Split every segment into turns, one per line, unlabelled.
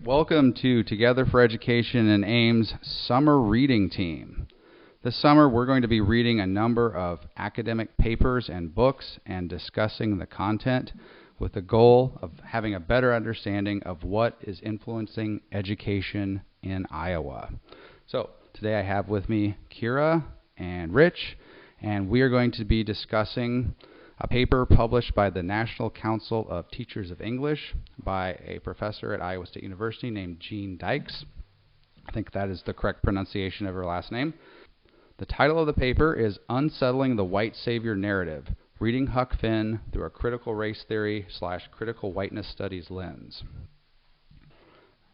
Welcome to Together for Education and AIM's Summer Reading Team. This summer we're going to be reading a number of academic papers and books and discussing the content with the goal of having a better understanding of what is influencing education in Iowa. So today I have with me Kira and Rich, and we are going to be discussing a paper published by the National Council of Teachers of English by a professor at Iowa State University named Jean Dykes. I think that is the correct pronunciation of her last name. The title of the paper is Unsettling the White Savior Narrative, Reading Huck Finn Through a Critical Race Theory / Critical Whiteness Studies Lens.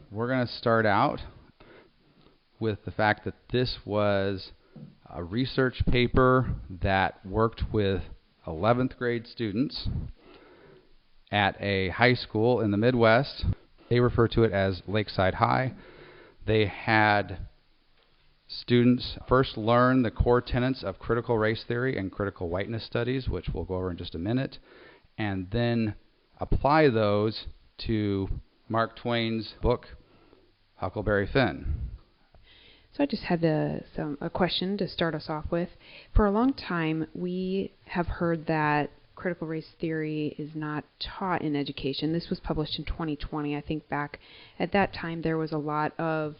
We're going to start out with the fact that this was a research paper that worked with 11th grade students at a high school in the Midwest. They refer to it as Lakeside High. They had students first learn the core tenets of critical race theory and critical whiteness studies, which we'll go over in just a minute, and then apply those to Mark Twain's book, Huckleberry Finn.
So I just had a question to start us off with. For a long time, we have heard that critical race theory is not taught in education. This was published in 2020. I think back at that time there was a lot of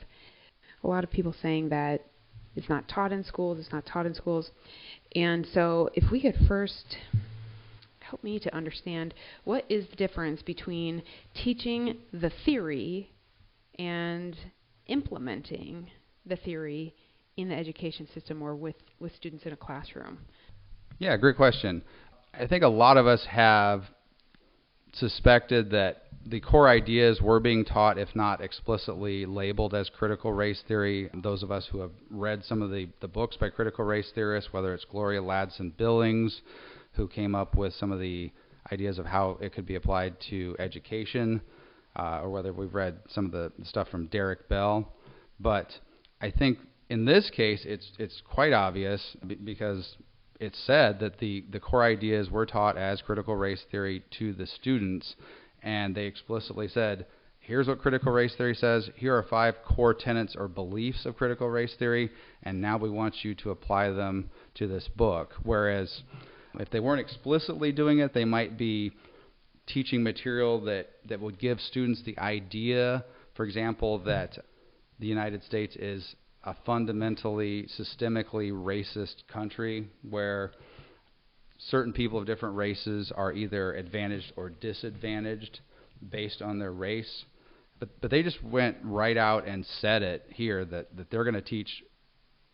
people saying that it's not taught in schools, And so if we could first help me to understand what is the difference between teaching the theory and implementing the theory in the education system or with students in a classroom?
Yeah, great question. I think a lot of us have suspected that the core ideas were being taught, if not explicitly labeled as critical race theory. Those of us who have read some of the books by critical race theorists, whether it's Gloria Ladson-Billings, who came up with some of the ideas of how it could be applied to education, or whether we've read some of the stuff from Derek Bell. But I think in this case, it's quite obvious because it's said that the core ideas were taught as critical race theory to the students, and they explicitly said, here's what critical race theory says, here are 5 core tenets or beliefs of critical race theory, and now we want you to apply them to this book. Whereas if they weren't explicitly doing it, they might be teaching material that would give students the idea, for example, that the United States is a fundamentally, systemically racist country where certain people of different races are either advantaged or disadvantaged based on their race. But they just went right out and said it here that they're going to teach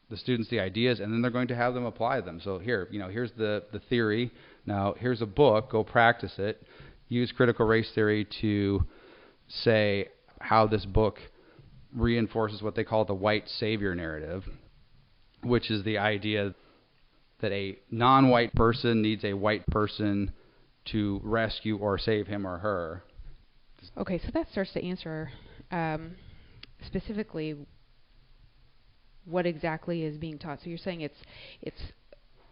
the students the ideas and then they're going to have them apply them. So here's the theory. Now here's a book. Go practice it. Use critical race theory to say how this book reinforces what they call the white savior narrative, which is the idea that a non-white person needs a white person to rescue or save him or her.
Okay, so that starts to answer specifically what exactly is being taught. So you're saying it's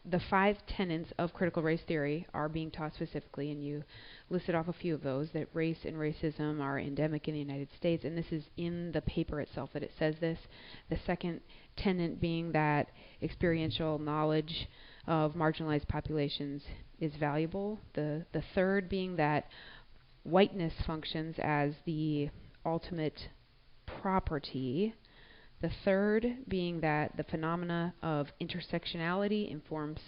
the 5 tenets of critical race theory are being taught specifically, and you listed off a few of those, that race and racism are endemic in the United States, and this is in the paper itself that it says this. The second tenet being that experiential knowledge of marginalized populations is valuable. The third being that whiteness functions as the ultimate property. The third being that the phenomena of intersectionality informs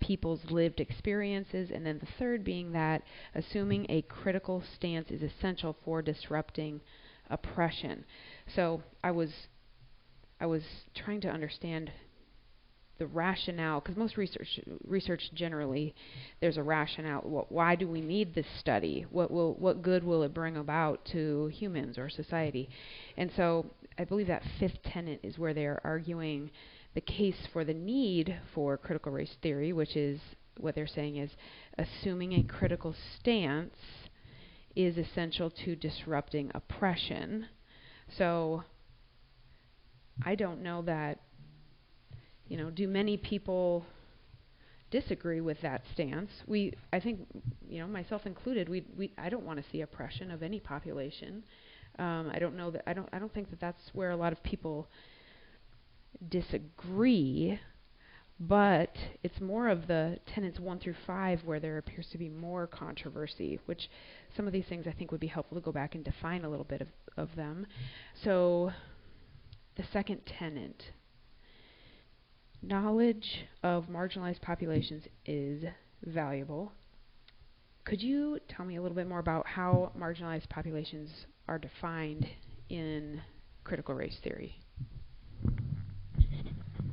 people's lived experiences, and then the third being that assuming a critical stance is essential for disrupting oppression. So I was trying to understand the rationale, because most research generally, there's a rationale. Why do we need this study? What good will it bring about to humans or society? And so I believe that 5th tenet is where they're arguing the case for the need for critical race theory, which is what they're saying is assuming a critical stance is essential to disrupting oppression. So I don't know that, do many people disagree with that stance? I think, myself included, I don't want to see oppression of any population. I don't think that that's where a lot of people disagree, but it's more of the tenets 1 through 5 where there appears to be more controversy, which some of these things I think would be helpful to go back and define a little bit of them. So the second tenet, knowledge of marginalized populations is valuable. Could you tell me a little bit more about how marginalized populations are defined in critical race theory?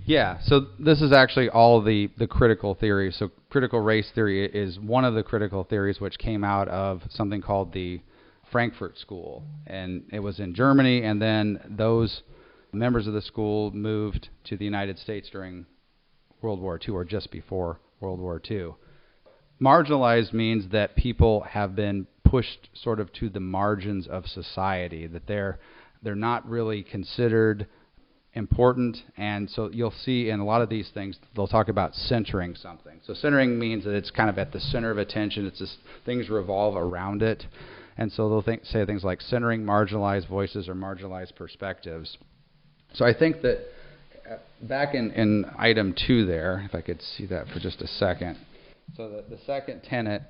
Yeah, so this is actually all the critical theories. So critical race theory is one of the critical theories which came out of something called the Frankfurt School. And it was in Germany, and then those members of the school moved to the United States during World War II or just before World War II. Marginalized means that people have been pushed sort of to the margins of society, that they're not really considered important. And so you'll see in a lot of these things, they'll talk about centering something. So centering means that it's kind of at the center of attention. It's just things revolve around it. And so they'll say things like centering marginalized voices or marginalized perspectives. So I think that back in item 2 there, if I could see that for just a second. So the second tenet,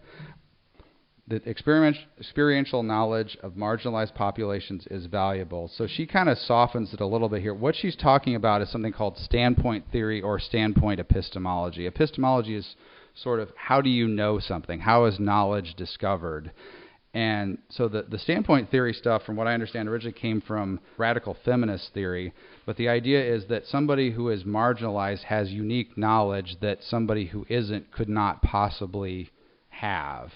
the experiential knowledge of marginalized populations is valuable. So she kind of softens it a little bit here. What she's talking about is something called standpoint theory or standpoint epistemology. Epistemology is sort of how do you know something? How is knowledge discovered? And so the standpoint theory stuff, from what I understand, originally came from radical feminist theory. But the idea is that somebody who is marginalized has unique knowledge that somebody who isn't could not possibly have.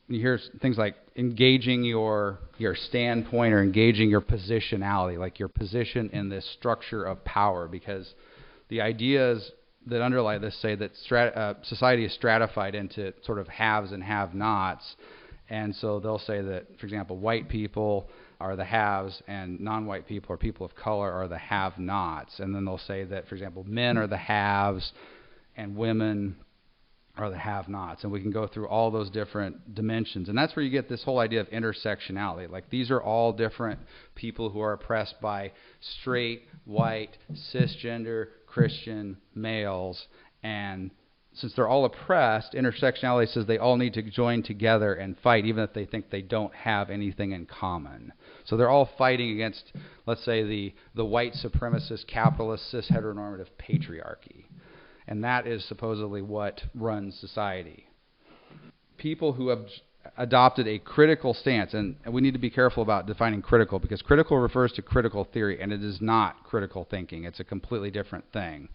You hear things like engaging your standpoint or engaging your positionality, like your position in this structure of power, because the ideas that underlie this say that society is stratified into sort of haves and have-nots. And so they'll say that, for example, white people are the haves and non-white people or people of color are the have-nots. And then they'll say that, for example, men are the haves and women are the have-nots. And we can go through all those different dimensions. And that's where you get this whole idea of intersectionality. Like these are all different people who are oppressed by straight, white, cisgender, Christian males. And since they're all oppressed, intersectionality says they all need to join together and fight, even if they think they don't have anything in common. So they're all fighting against, let's say, the white supremacist, capitalist, cis heteronormative patriarchy. And that is supposedly what runs society. People who have adopted a critical stance, and we need to be careful about defining critical, because critical refers to critical theory, and it is not critical thinking. It's a completely different thing.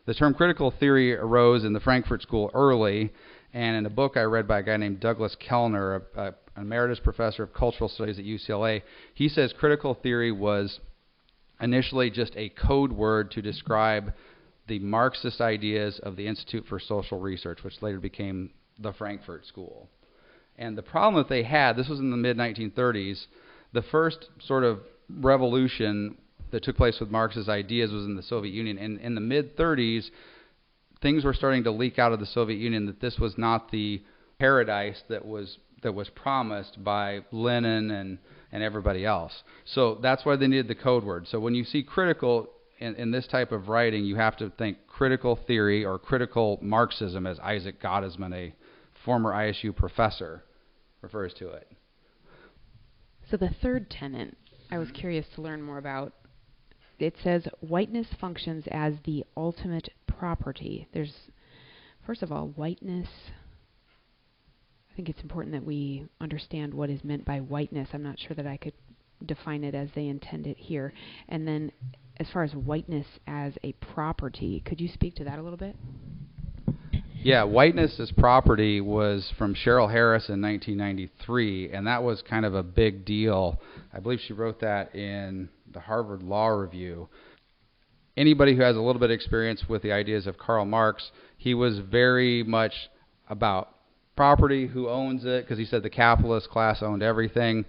The term critical theory arose in the Frankfurt School early, and in a book I read by a guy named Douglas Kellner, an emeritus professor of cultural studies at UCLA, he says critical theory was initially just a code word to describe the Marxist ideas of the Institute for Social Research, which later became the Frankfurt School. And the problem that they had, this was in the mid-1930s, the first sort of revolution that took place with Marx's ideas was in the Soviet Union. And in the mid-30s, things were starting to leak out of the Soviet Union that this was not the paradise that was promised by Lenin and everybody else. So that's why they needed the code word. So when you see critical in this type of writing, you have to think critical theory or critical Marxism, as Isaac Gottesman, a former ISU professor, refers to it.
So the third tenet I was curious to learn more about. It says whiteness functions as the ultimate property. There's, first of all, whiteness. I think it's important that we understand what is meant by whiteness. I'm not sure that I could define it as they intend it here. And then as far as whiteness as a property, could you speak to that a little bit?
Yeah, whiteness as property was from Cheryl Harris in 1993, and that was kind of a big deal. I believe she wrote that in the Harvard Law Review. Anybody who has a little bit of experience with the ideas of Karl Marx, he was very much about property, who owns it, because he said the capitalist class owned everything.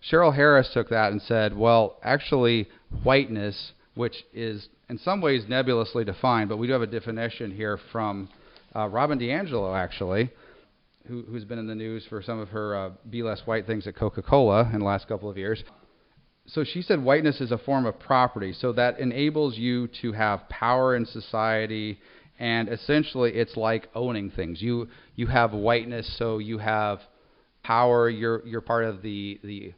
Cheryl Harris took that and said, well, actually, whiteness, which is in some ways nebulously defined, but we do have a definition here from Robin DiAngelo, actually, who's been in the news for some of her Be Less White things at Coca-Cola in the last couple of years. So she said whiteness is a form of property, so that enables you to have power in society, and essentially it's like owning things. You have whiteness, so you have power. You're part of the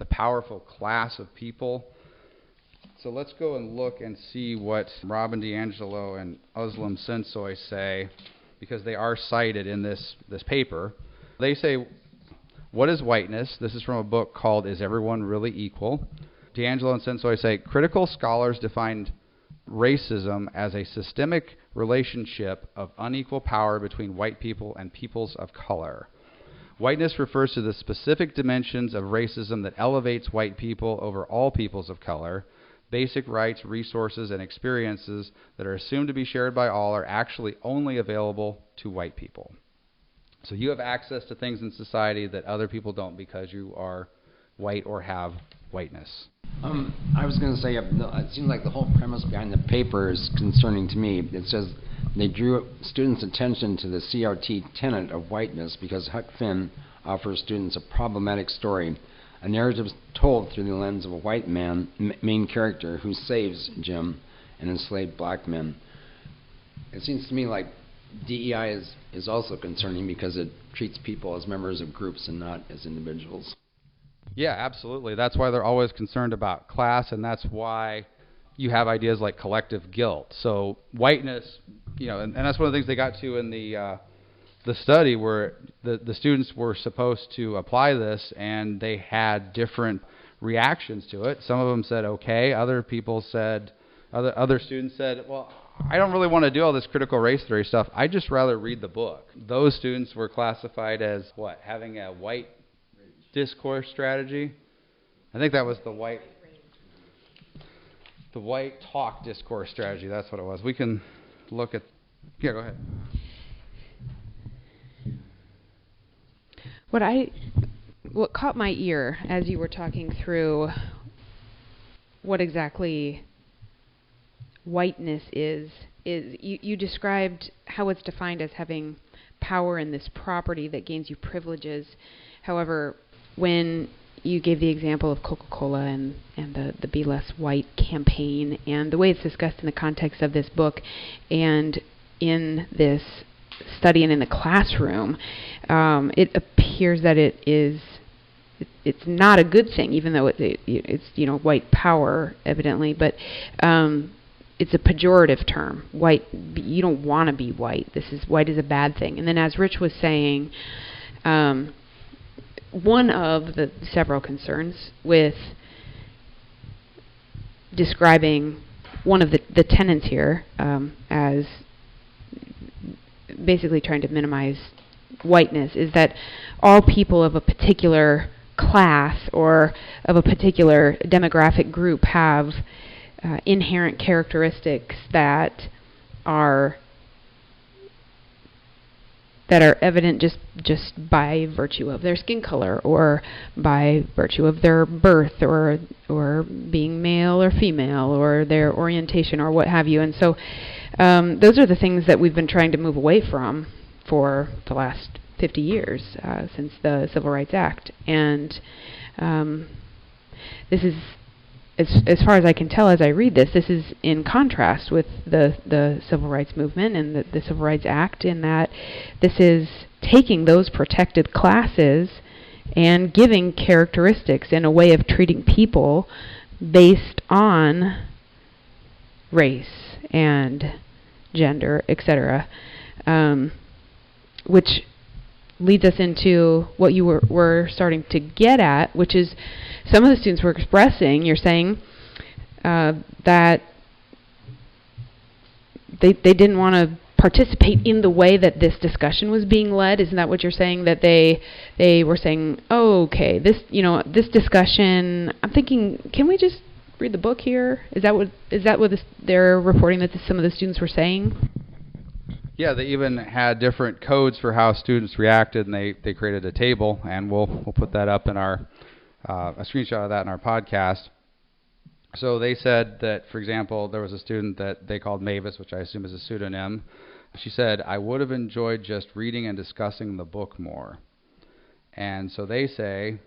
powerful class of people. So let's go and look and see what Robin DiAngelo and Özlem Sensoy say, because they are cited in this paper. They say, what is whiteness? This is from a book called Is Everyone Really Equal? DiAngelo and Sensoy say, critical scholars defined racism as a systemic relationship of unequal power between white people and peoples of color. Whiteness refers to the specific dimensions of racism that elevates white people over all peoples of color. Basic rights, resources, and experiences that are assumed to be shared by all are actually only available to white people. So you have access to things in society that other people don't because you are white or have whiteness.
I was going to say, it seems like the whole premise behind the paper is concerning to me. It says they drew students' attention to the CRT tenet of whiteness because Huck Finn offers students a problematic story, a narrative told through the lens of a white man, main character, who saves Jim and enslaved black men. It seems to me like DEI is also concerning because it treats people as members of groups and not as individuals.
Yeah, absolutely. That's why they're always concerned about class, and that's why you have ideas like collective guilt. So whiteness, and that's one of the things they got to in the study, where the students were supposed to apply this, and they had different reactions to it. Some of them said okay. Other students said, well, I don't really want to do all this critical race theory stuff. I'd just rather read the book. Those students were classified as what? Having a white discourse strategy. I think that was the white talk discourse strategy. That's what it was. We can look at. Yeah, go ahead.
What caught my ear as you were talking through what exactly whiteness is you described how it's defined as having power in this property that gains you privileges. However, when you gave the example of Coca-Cola and the Be Less White campaign, and the way it's discussed in the context of this book and in this study and in the classroom, it appears that it's not a good thing, even though it's white power evidently, but it's a pejorative term. White, you don't want to be white. White is a bad thing. And then, as Rich was saying, one of the several concerns with describing one of the tenets here as basically trying to minimize whiteness is that all people of a particular class or of a particular demographic group have inherent characteristics that are evident just by virtue of their skin color or by virtue of their birth or being male or female or their orientation or what have you. And so those are the things that we've been trying to move away from for the last 50 years since the Civil Rights Act. And this is, as far as I can tell as I read this is in contrast with the Civil Rights Movement and the Civil Rights Act, in that this is taking those protected classes and giving characteristics in a way of treating people based on race and gender, etc., which leads us into what you were starting to get at, which is some of the students were expressing, you're saying, that they didn't want to participate in the way that this discussion was being led. Isn't that what you're saying? That they were saying, oh, okay, this discussion, I'm thinking, can we just read the book here? Is that what they're reporting that some of the students were saying?
Yeah, they even had different codes for how students reacted, and they created a table, and we'll put that up in our a screenshot of that in our podcast. So they said that, for example, there was a student that they called Mavis, which I assume is a pseudonym. She said, I would have enjoyed just reading and discussing the book more. And so they say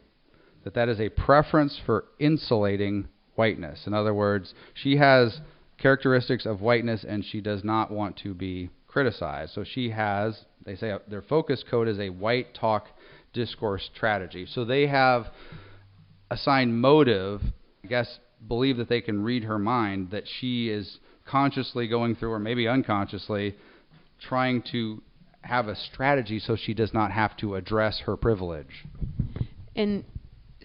that is a preference for insulating whiteness. In other words, she has characteristics of whiteness and she does not want to be criticized. So she has, they say their focus code is a white talk discourse strategy. So they have assigned motive, I guess, believe that they can read her mind, that she is consciously going through, or maybe unconsciously, trying to have a strategy so she does not have to address her privilege.
And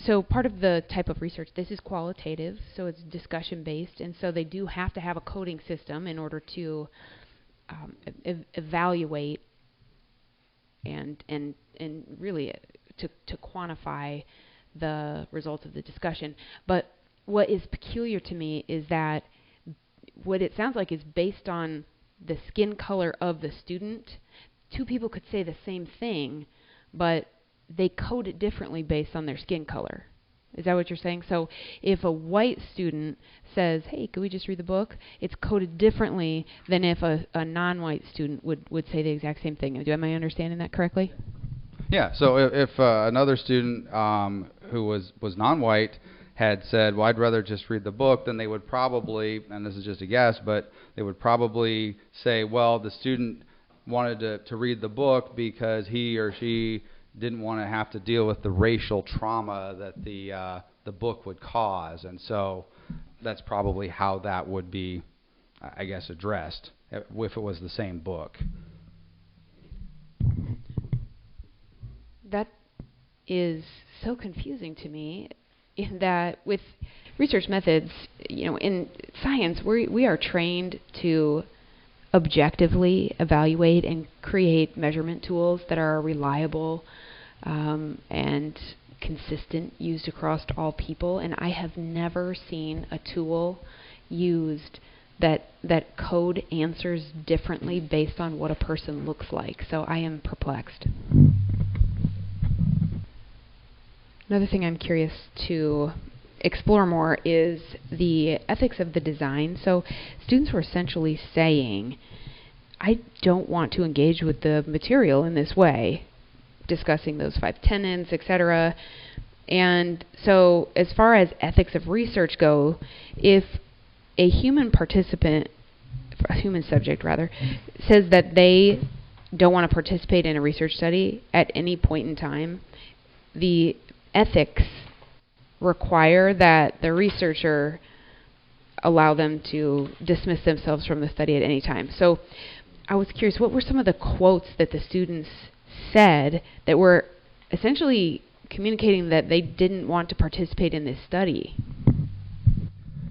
so part of the type of research, this is qualitative, so it's discussion-based, and so they do have to have a coding system in order to evaluate and really to quantify the results of the discussion. But what is peculiar to me is that what it sounds like is based on the skin color of the student. Two people could say the same thing, but they code it differently based on their skin color. Is that what you're saying? So if a white student says, hey, could we just read the book? It's coded differently than if a non-white student would say the exact same thing. Am I understanding that correctly?
Yeah, so if another student who was non-white had said, well, I'd rather just read the book, then they would probably, and this is just a guess, but they would probably say, well, the student wanted to read the book because he or she didn't want to have to deal with the racial trauma that the book would cause. And so that's probably how that would be, I guess, addressed if it was the same book.
That is so confusing to me, in that with research methods, in science, we are trained to objectively evaluate and create measurement tools that are reliable and consistent, used across all people. And I have never seen a tool used that code answers differently based on what a person looks like. So I am perplexed. Another thing I'm curious to explore more is the ethics of the design. So students were essentially saying, I don't want to engage with the material in this way, discussing those 5 tenets, etc. And so as far as ethics of research go, if a human subject says that they don't want to participate in a research study at any point in time, the ethics require that the researcher allow them to dismiss themselves from the study at any time. So I was curious, what were some of the quotes that the students said that were essentially communicating that they didn't want to participate in this study?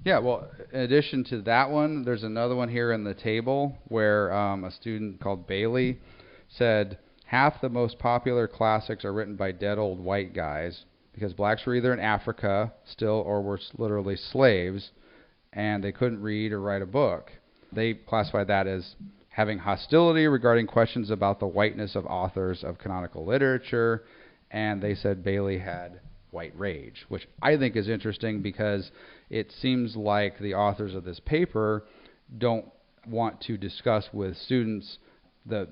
Yeah, well, in addition to that one, there's another one here in the table where a student called Bailey said, half the most popular classics are written by dead old white guys because blacks were either in Africa still or were literally slaves, and they couldn't read or write a book. They classified that as having hostility regarding questions about the whiteness of authors of canonical literature, and they said Bailey had white rage, which I think is interesting because it seems like the authors of this paper don't want to discuss with students the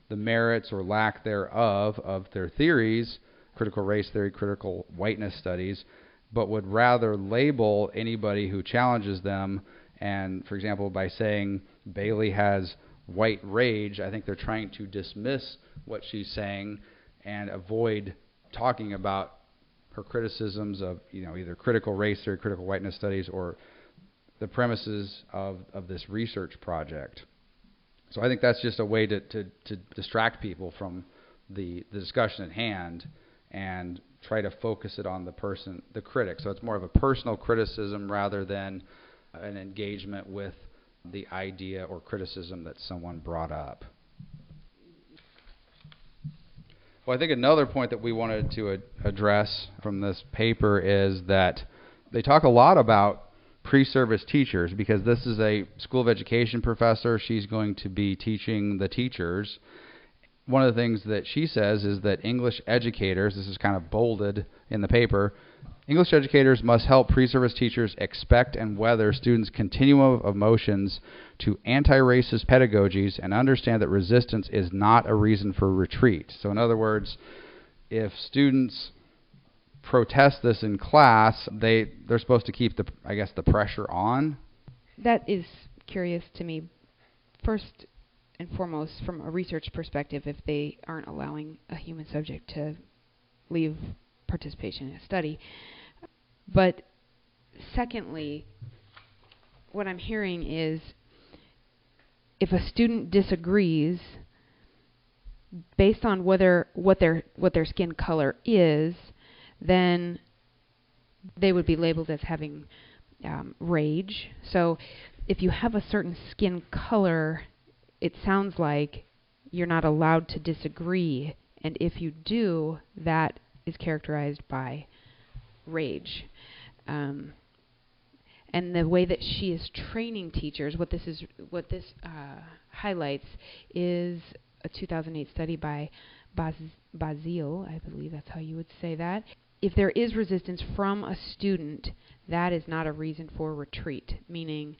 merits or lack thereof of their theories, critical race theory, critical whiteness studies, but would rather label anybody who challenges them. And, for example, by saying Bailey has white rage, I think they're trying to dismiss what she's saying and avoid talking about her criticisms of, either critical race theory, critical whiteness studies, or the premises of this research project. So I think that's just a way to distract people from the discussion at hand and try to focus it on the critic. So it's more of a personal criticism rather than an engagement with the idea or criticism that someone brought up. Well, I think another point that we wanted to address from this paper is that they talk a lot about pre-service teachers, because this is a School of Education professor. She's going to be teaching the teachers. One of the things that she says is that English educators, this is kind of bolded in the paper, English educators must help pre-service teachers expect and weather students' continuum of emotions to anti-racist pedagogies and understand that resistance is not a reason for retreat. So in other words, if students protest this in class, they're supposed to keep the pressure on.
That is curious to me. First and foremost, from a research perspective, if they aren't allowing a human subject to leave participation in a study. But secondly, what I'm hearing is if a student disagrees based on what their skin color is, then they would be labeled as having rage. So if you have a certain skin color, it sounds like you're not allowed to disagree, and if you do, that is characterized by rage. And the way that she is training teachers, what this highlights is a 2008 study by Bazile, I believe that's how you would say that. If there is resistance from a student, that is not a reason for retreat, meaning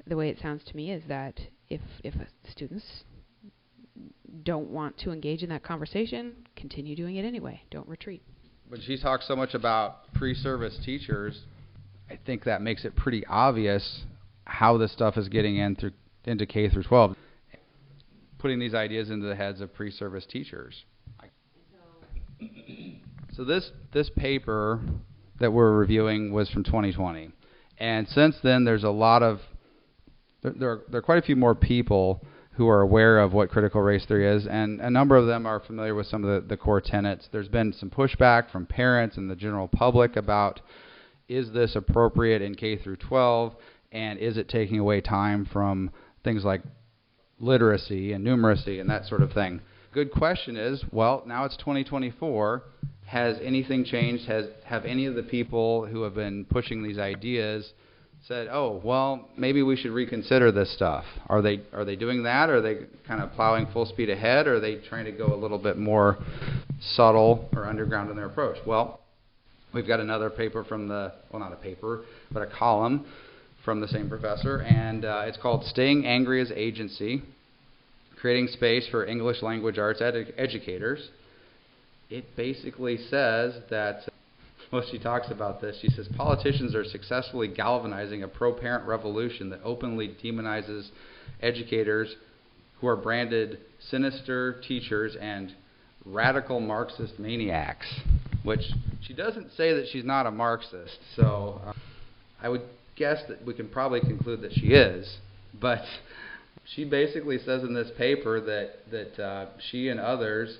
the way it sounds to me is that if students don't want to engage in that conversation, continue doing it anyway. Don't retreat.
When she talks so much about pre-service teachers, I think that makes it pretty obvious how this stuff is getting into K through 12, putting these ideas into the heads of pre-service teachers. So this paper that we're reviewing was from 2020, and since then there's a lot of there are quite a few more people who are aware of what critical race theory is, and a number of them are familiar with some of the core tenets. There's been some pushback from parents and the general public about, is this appropriate in K through 12, and is it taking away time from things like literacy and numeracy and that sort of thing? Good question is, well, now it's 2024. Has anything changed? Have any of the people who have been pushing these ideas said, oh, well, maybe we should reconsider this stuff? Are they doing that? Are they kind of plowing full speed ahead? Or are they trying to go a little bit more subtle or underground in their approach? Well, we've got another paper from not a paper, but a column from the same professor, and it's called Staying Angry as Agency, Creating Space for English Language Arts Educators. It basically says that, well, she talks about this. She says, politicians are successfully galvanizing a pro-parent revolution that openly demonizes educators who are branded sinister teachers and radical Marxist maniacs, which she doesn't say that she's not a Marxist. So I would guess that we can probably conclude that she is. But she basically says in this paper that she and others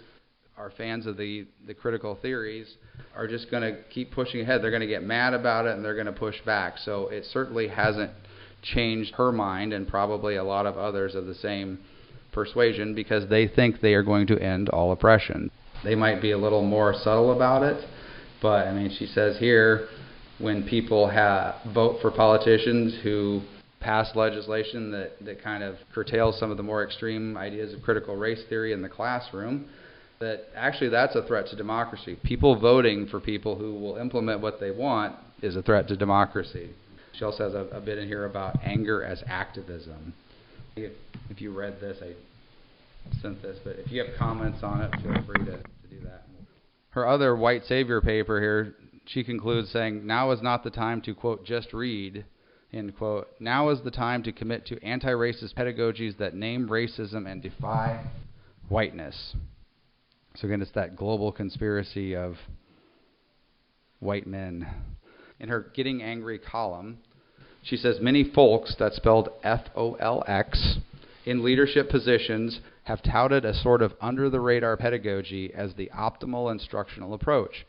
are fans of the critical theories are just going to keep pushing ahead. They're going to get mad about it and they're going to push back. So it certainly hasn't changed her mind, and probably a lot of others of the same persuasion, because they think they are going to end all oppression. They might be a little more subtle about it, but I mean, she says here, when people vote for politicians who pass legislation that kind of curtails some of the more extreme ideas of critical race theory in the classroom, that actually that's a threat to democracy. People voting for people who will implement what they want is a threat to democracy. She also has a bit in here about anger as activism. If you read this, I sent this, but if you have comments on it, feel free to do that. Her other white savior paper here, she concludes saying, now is not the time to, quote, just read, end quote. Now is the time to commit to anti-racist pedagogies that name racism and defy whiteness. So again, it's that global conspiracy of white men. In her Getting Angry column, she says, many folks, that's spelled F-O-L-X, in leadership positions have touted a sort of under-the-radar pedagogy as the optimal instructional approach.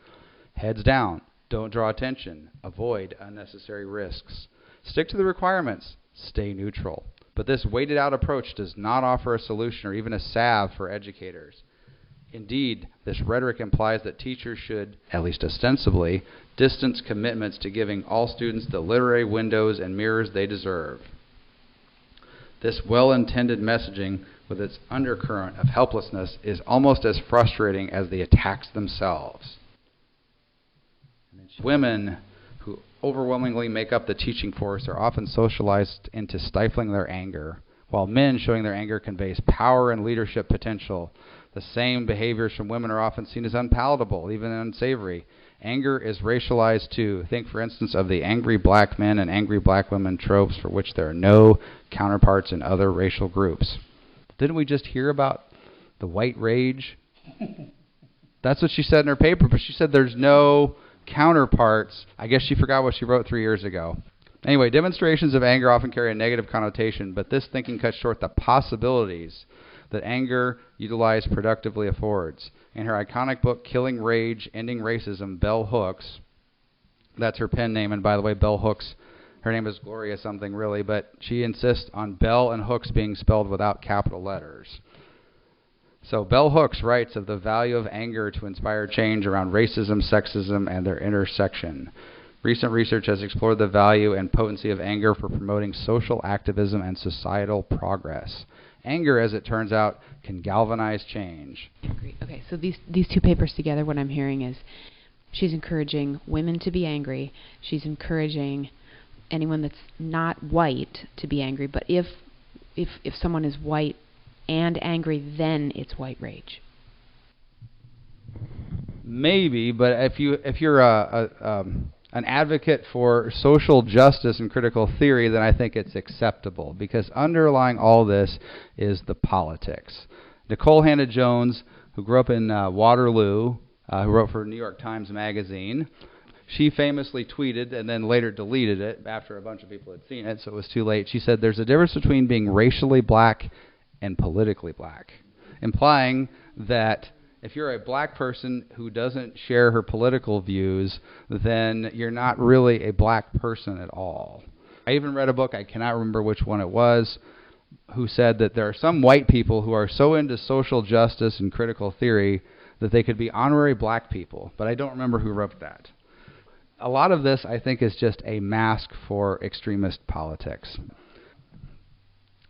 Heads down, don't draw attention, avoid unnecessary risks. Stick to the requirements, stay neutral. But this weighted-out approach does not offer a solution or even a salve for educators. Indeed, this rhetoric implies that teachers should, at least ostensibly, distance commitments to giving all students the literary windows and mirrors they deserve. This well-intended messaging, with its undercurrent of helplessness, is almost as frustrating as the attacks themselves. Women who overwhelmingly make up the teaching force are often socialized into stifling their anger, while men showing their anger conveys power and leadership potential. The same behaviors from women are often seen as unpalatable, even unsavory, Anger is racialized too. Think, for instance, of the angry black men and angry black women tropes for which there are no counterparts in other racial groups. Didn't we just hear about the white rage? That's what she said in her paper, but she said there's no counterparts. I guess she forgot what she wrote 3 years ago. Anyway, demonstrations of anger often carry a negative connotation, but this thinking cuts short the possibilities that anger utilized productively affords. In her iconic book, Killing Rage, Ending Racism, Bell Hooks, that's her pen name, and by the way, Bell Hooks, her name is Gloria something really, but she insists on Bell and Hooks being spelled without capital letters. So Bell Hooks writes of the value of anger to inspire change around racism, sexism, and their intersection. Recent research has explored the value and potency of anger for promoting social activism and societal progress. Anger, as it turns out, can galvanize change.
Okay, so these two papers together, what I'm hearing is she's encouraging women to be angry. She's encouraging anyone that's not white to be angry. But if someone is white and angry, then it's white rage.
Maybe, but if you're an advocate for social justice and critical theory, then I think it's acceptable, because underlying all this is the politics. Nicole Hannah-Jones, who grew up in Waterloo, who wrote for New York Times Magazine, she famously tweeted and then later deleted it after a bunch of people had seen it, so it was too late. She said, "There's a difference between being racially black and politically black," implying that if you're a black person who doesn't share her political views, then you're not really a black person at all. I even read a book, I cannot remember which one it was, who said that there are some white people who are so into social justice and critical theory that they could be honorary black people, but I don't remember who wrote that. A lot of this, I think, is just a mask for extremist politics.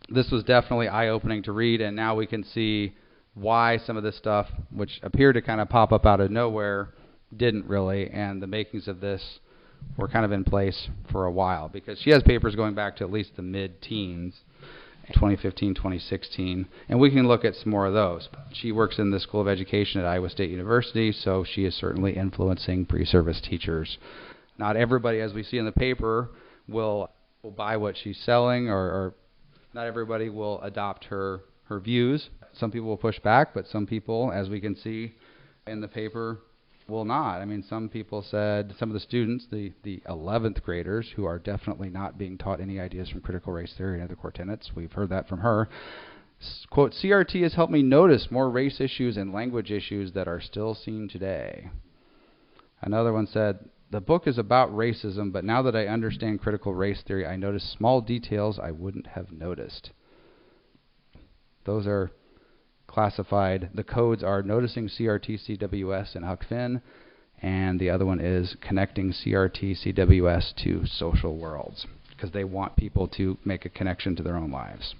This was definitely eye-opening to read, and now we can see why some of this stuff, which appeared to kind of pop up out of nowhere, didn't really, and the makings of this were kind of in place for a while, because she has papers going back to at least the mid-teens, 2015, 2016, and we can look at some more of those. She works in the School of Education at Iowa State University, so she is certainly influencing pre-service teachers. Not everybody, as we see in the paper, will buy what she's selling, or not everybody will adopt her views. Some people will push back, but some people, as we can see in the paper, will not. I mean, some people said, some of the students, the 11th graders, who are definitely not being taught any ideas from critical race theory and other core tenets, we've heard that from her, quote, "CRT has helped me notice more race issues and language issues that are still seen today." Another one said, "The book is about racism, but now that I understand critical race theory, I notice small details I wouldn't have noticed." Those are classified. The codes are Noticing CRT CWS and Huck Finn, and the other one is Connecting CRT CWS to Social Worlds, because they want people to make a connection to their own lives.